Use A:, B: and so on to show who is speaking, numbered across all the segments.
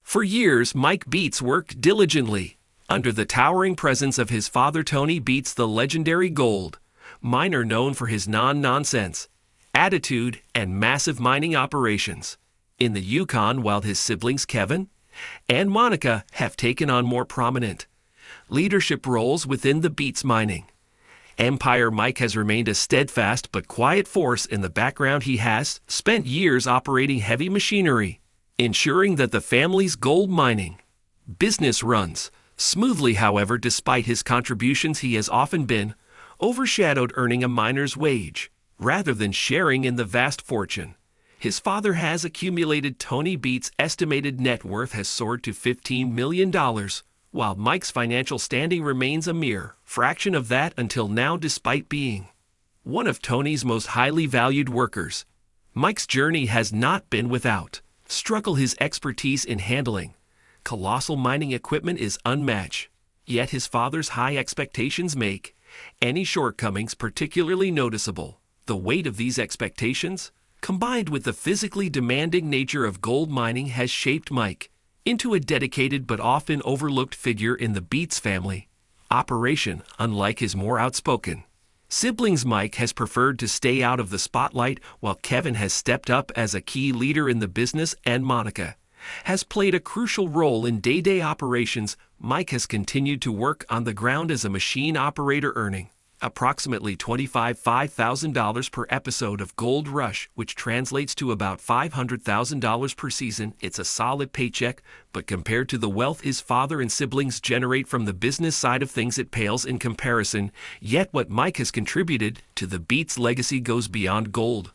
A: For years, Mike Beets worked diligently under the towering presence of his father Tony Beets, the legendary gold miner known for his non-nonsense attitude and massive mining operations in the Yukon, while his siblings Kevin and Monica have taken on more prominent leadership roles within the Beets mining empire. Mike has remained a steadfast but quiet force in the background. He has spent years operating heavy machinery, ensuring that the family's gold mining business runs smoothly. However, despite his contributions, he has often been overshadowed, earning a miner's wage rather than sharing in the vast fortune his father has accumulated. Tony Beets' estimated net worth has soared to $15 million, while Mike's financial standing remains a mere fraction of that until now. Despite being one of Tony's most highly valued workers, Mike's journey has not been without struggle. His expertise in handling colossal mining equipment is unmatched, yet his father's high expectations make any shortcomings particularly noticeable. The weight of these expectations, combined with the physically demanding nature of gold mining, has shaped Mike into a dedicated but often overlooked figure in the Beets family operation. Unlike his more outspoken siblings, Mike has preferred to stay out of the spotlight, while Kevin has stepped up as a key leader in the business and Monica has played a crucial role in day-to-day operations. Mike has continued to work on the ground as a machine operator, earning approximately $25,000 per episode of Gold Rush, which translates to about $500,000 per season. It's a solid paycheck, but compared to the wealth his father and siblings generate from the business side of things, it pales in comparison. Yet what Mike has contributed to the Beets legacy goes beyond gold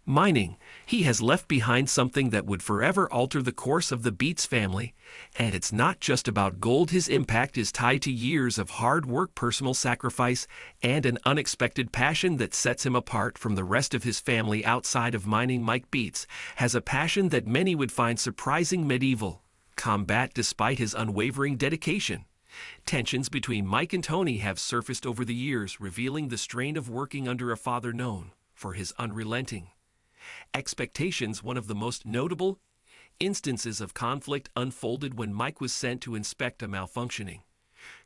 A: mining. He has left behind something that would forever alter the course of the Beets family, and it's not just about gold. His impact is tied to years of hard work, personal sacrifice, and an unexpected passion that sets him apart from the rest of his family outside of mining. Mike Beets has a passion that many would find surprising: medieval combat. Despite his unwavering dedication, tensions between Mike and Tony have surfaced over the years, revealing the strain of working under a father known for his unrelenting expectations. One of the most notable instances of conflict unfolded when Mike was sent to inspect a malfunctioning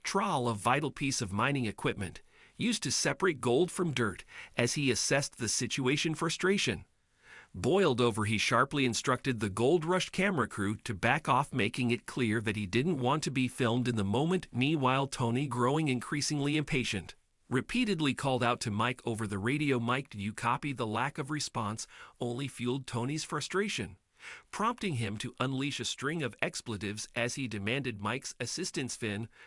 A: trawl, a vital piece of mining equipment used to separate gold from dirt. As he assessed the situation, frustration boiled over. He sharply instructed the Gold Rush camera crew to back off, making it clear that he didn't want to be filmed in the moment. Meanwhile, Tony, growing increasingly impatient, repeatedly called out to Mike over the radio, "Mike, do you copy?" The lack of response only fueled Tony's frustration, prompting him to unleash a string of expletives as he demanded Mike's assistance.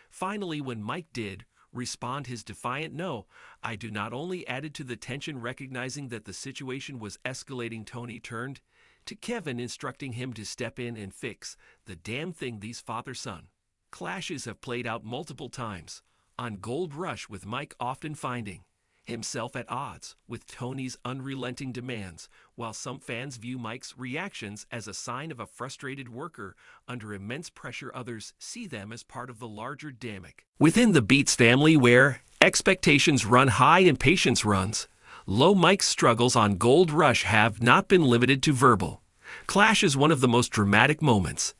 A: Finally, when Mike did respond, his defiant "No, I do not" only added to the tension. Recognizing that the situation was escalating, Tony turned to Kevin, instructing him to step in and fix the damn thing. These father-son clashes have played out multiple times on Gold Rush, with Mike often finding himself at odds with Tony's unrelenting demands. While some fans view Mike's reactions as a sign of a frustrated worker under immense pressure, others see them as part of the larger dynamic within the Beets family, where expectations run high and patience runs low. Mike's struggles on Gold Rush have not been limited to verbal clashes. One of the most dramatic moments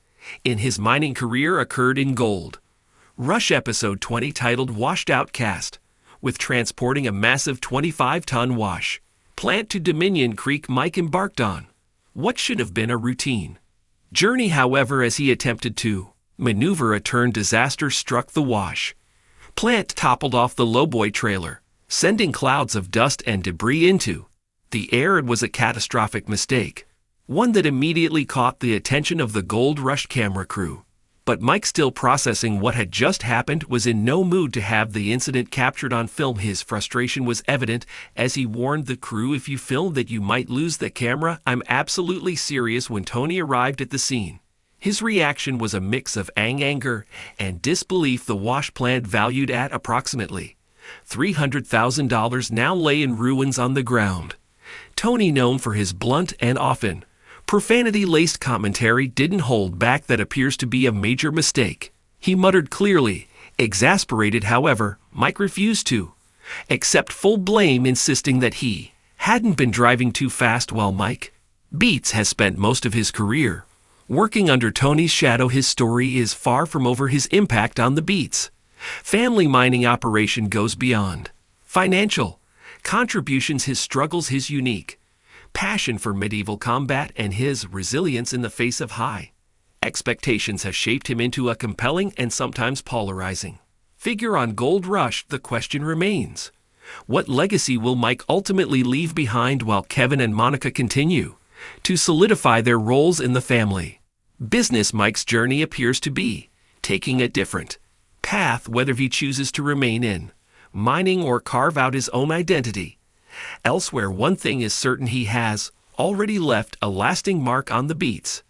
A: in his mining career occurred in Gold Rush episode 20, titled "Washed Out Cast," with transporting a massive 25-ton wash plant to Dominion Creek. Mike embarked on what should have been a routine journey. However, as he attempted to maneuver a turn, disaster struck. The wash plant toppled off the lowboy trailer, sending clouds of dust and debris into the air. It was a catastrophic mistake, one that immediately caught the attention of the Gold Rush camera crew. But Mike, still processing what had just happened, was in no mood to have the incident captured on film. His frustration was evident as he warned the crew, "If you film that, you might lose the camera. I'm absolutely serious." When Tony arrived at the scene, his reaction was a mix of anger and disbelief. The wash plant, valued at approximately $300,000, now lay in ruins on the ground. Tony, known for his blunt and often profanity-laced commentary, didn't hold back. "That appears to be a major mistake," he muttered, clearly exasperated. However, Mike refused to accept full blame, insisting that he hadn't been driving too fast. While Mike Beets has spent most of his career Working under Tony's shadow, his story is far from over his impact on the Beets. Family mining operation goes beyond financial contributions, his struggles, his unique passion for medieval combat, and his resilience in the face of high expectations has shaped him into a compelling and sometimes polarizing figure on Gold Rush. The question remains, what legacy will Mike ultimately leave behind while Kevin and Monica continue to solidify their roles in the family business? Mike's journey appears to be taking a different path, whether he chooses to remain in mining or carve out his own identity elsewhere. One thing is certain, he has already left a lasting mark on the Beets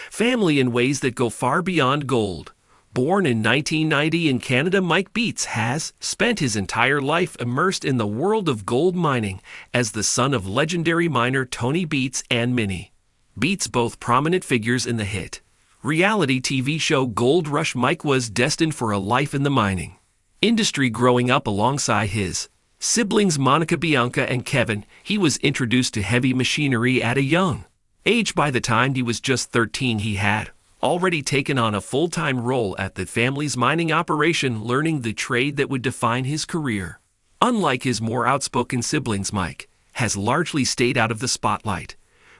A: family in ways that go far beyond gold. Born in 1990 in Canada, Mike Beets has spent his entire life immersed in the world of gold mining as the son of legendary miner Tony Beets and Minnie Beets, both prominent figures in the hit reality TV show Gold Rush. Mike was destined for a life in the mining industry. Growing up alongside his siblings Monica, Bianca, and Kevin, he was introduced to heavy machinery at a young age. By the time he was just 13, he had already taken on a full-time role at the family's mining operation, learning the trade that would define his career. Unlike his more outspoken siblings, Mike has largely stayed out of the spotlight,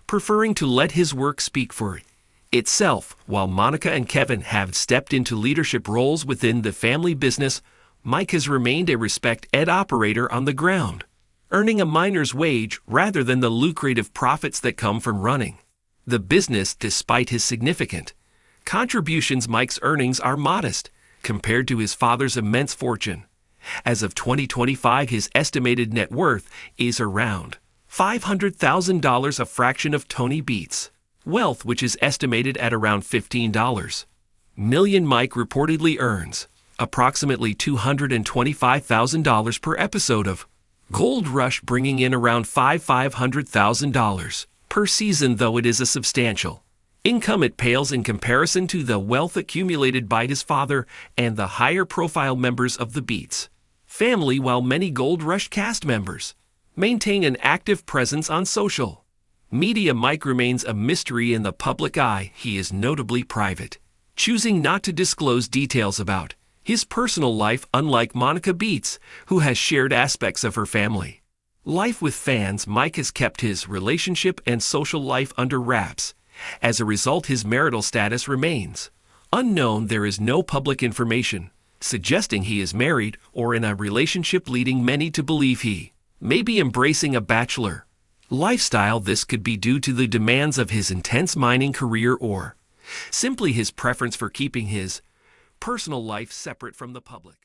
A: preferring to let his work speak for itself. While Monica and Kevin have stepped into leadership roles within the family business, Mike has remained a respected operator on the ground, earning a miner's wage rather than the lucrative profits that come from running the business. Despite his significant contributions, Mike's earnings are modest compared to his father's immense fortune. As of 2025, his estimated net worth is around $500,000, a fraction of Tony Beets' wealth, which is estimated at around $15 million. Mike reportedly earns approximately $225,000 per episode of Gold Rush, bringing in around $500,000 per season. Though it is a substantial income, it pales in comparison to the wealth accumulated by his father and the higher-profile members of the Beets family. While many Gold Rush cast members maintain an active presence on social media, Mike remains a mystery in the public eye. He is notably private, choosing not to disclose details about his personal life, unlike Monica Beets, who has shared aspects of her family life with fans. Mike has kept his relationship and social life under wraps. As a result, his marital status remains unknown. There is no public information suggesting he is married or in a relationship, leading many to believe he may be embracing a bachelor lifestyle. This could be due to the demands of his intense mining career or simply his preference for keeping his personal life separate from the public.